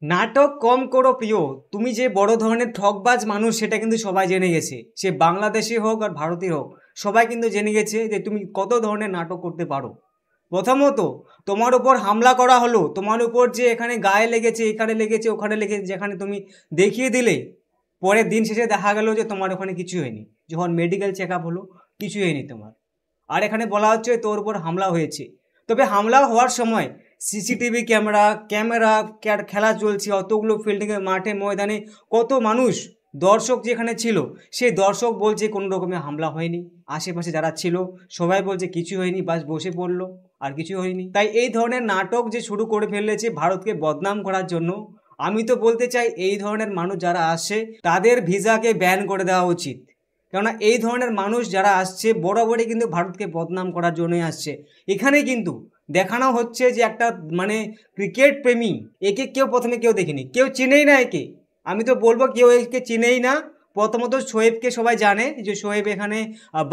নাটক কম করো প্রিয়। তুমি যে বড় ধরনের ঠকবাজ মানুষ সেটা কিন্তু সবাই জেনে গেছে। সে বাংলাদেশি হোক আর ভারতীয় হোক, সবাই কিন্তু জেনে গেছে যে তুমি কত ধরনের নাটক করতে পারো। প্রথমত, তোমার উপর হামলা করা হলো, তোমার উপর যে এখানে গায়ে লেগেছে, এখানে লেগেছে, ওখানে লেগেছে, যেখানে তুমি দেখিয়ে দিলে, পরের দিন শেষে দেখা গেল যে তোমার ওখানে কিছু হয়নি। যখন মেডিকেল চেক আপ হলো, কিছু হয়নি তোমার। আর এখানে বলা হচ্ছে তোর উপর হামলা হয়েছে। তবে হামলা হওয়ার সময় সিসিটিভি ক্যামেরা ক্যামেরা খেলা চলছে, অতগুলো ফিল্ডিংয়ে, মাঠে, ময়দানে কত মানুষ, দর্শক যেখানে ছিল, সেই দর্শক বলছে কোনো রকমের হামলা হয়নি। আশেপাশে যারা ছিল সবাই বলছে কিছু হয়নি, বাস বসে পড়লো, আর কিছু হয়নি। তাই এই ধরনের নাটক যে শুরু করে ফেলেছে ভারতকে বদনাম করার জন্য, আমি তো বলতে চাই এই ধরনের মানুষ যারা আসে তাদের ভিসাকে ব্যান করে দেওয়া উচিত। কেননা এই ধরনের মানুষ যারা আসছে বরাবরই কিন্তু ভারতকে বদনাম করার জন্যই আসছে। এখানে কিন্তু দেখানো হচ্ছে যে একটা মানে ক্রিকেট প্রেমী, একে কেউ প্রথমে কেউ দেখেনি, কেউ চিনেই না একে। আমি তো বলবো কেউ একে চিনেই না। প্রথমত শোয়েবকে সবাই জানে যে শোয়েব এখানে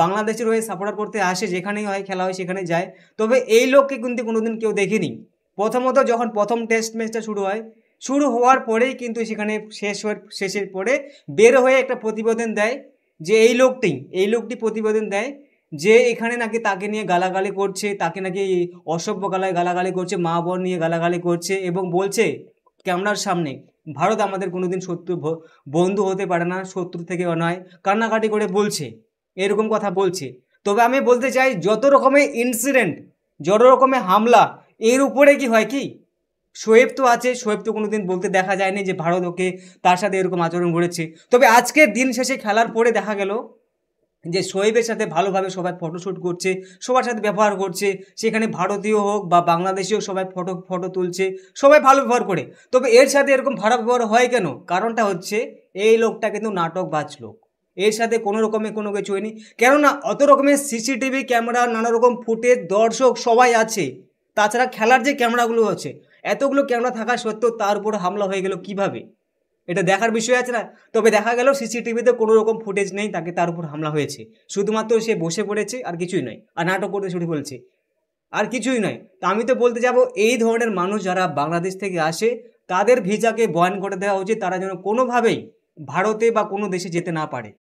বাংলাদেশের হয়ে সাপোর্ট করতে আসে, যেখানেই হয় খেলা হয় সেখানে যায়। তবে এই লোককে কিন্তু কোনোদিন কেউ দেখেনি। প্রথমত যখন প্রথম টেস্ট ম্যাচটা শুরু হয়, শুরু হওয়ার পরেই কিন্তু সেখানে শেষের পরে বের হয়ে একটা প্রতিবেদন দেয় যে এই লোকটি প্রতিবেদন দেয় যে এখানে নাকি তাকে নিয়ে গালাগালি করছে, তাকে নাকি অসভ্য গলায় গালাগালি করছে, মা বোন নিয়ে গালাগালি করছে, এবং বলছে ক্যামেরার সামনে ভারত আমাদের কোনোদিন বন্ধু হতে পারে না, শত্রু থেকে নয়, কান্নাকাটি করে বলছে, এরকম কথা বলছে। তবে আমি বলতে চাই যত রকমের ইনসিডেন্ট, যত রকমের হামলা, এর উপরে কি হয় কি, শোয়েব তো আছে, শোয়েব তো কোনোদিন বলতে দেখা যায়নি যে ভারত ওকে তার সাথে এরকম আচরণ করেছে। তবে আজকের দিন শেষে খেলার পরে দেখা গেল যে শোয়েবের সাথে ভালোভাবে সবাই ফটোশ্যুট করছে, সবার সাথে ব্যবহার করছে, সেখানে ভারতীয় হোক বা বাংলাদেশি হোক সবাই ফটো ফটো তুলছে, সবাই ভালো ব্যবহার করে। তবে এর সাথে এরকম খারাপ ব্যবহার হয় কেন? কারণটা হচ্ছে এই লোকটা কিন্তু নাটকবাজ লোক, এর সাথে কোনো রকমের কোনো কিছু হয়নি। কেননা অত রকমের সিসিটিভি ক্যামেরা, নানা রকম ফুটেজ, দর্শক সবাই আছে, তাছাড়া খেলার যে ক্যামেরাগুলো আছে, এতগুলো ক্যামেরা থাকা সত্ত্বেও তার উপর হামলা হয়ে গেল কিভাবে? এটা দেখার বিষয় আছে না? তবে দেখা গেল সিসিটিভিতে কোনো রকম ফুটেজ নেই, তাকে তার উপর হামলা হয়েছে, শুধুমাত্র সে বসে পড়েছে, আর কিছুই নয়, আর নাটক করতে শুরু করেছে, আর কিছুই নয়। তা আমি তো বলতে যাব এই ধরনের মানুষ যারা বাংলাদেশ থেকে আসে তাদের ভিসাকে বয়ান করে দেওয়া উচিত, তারা যেন কোনোভাবেই ভারতে বা কোনো দেশে যেতে না পারে।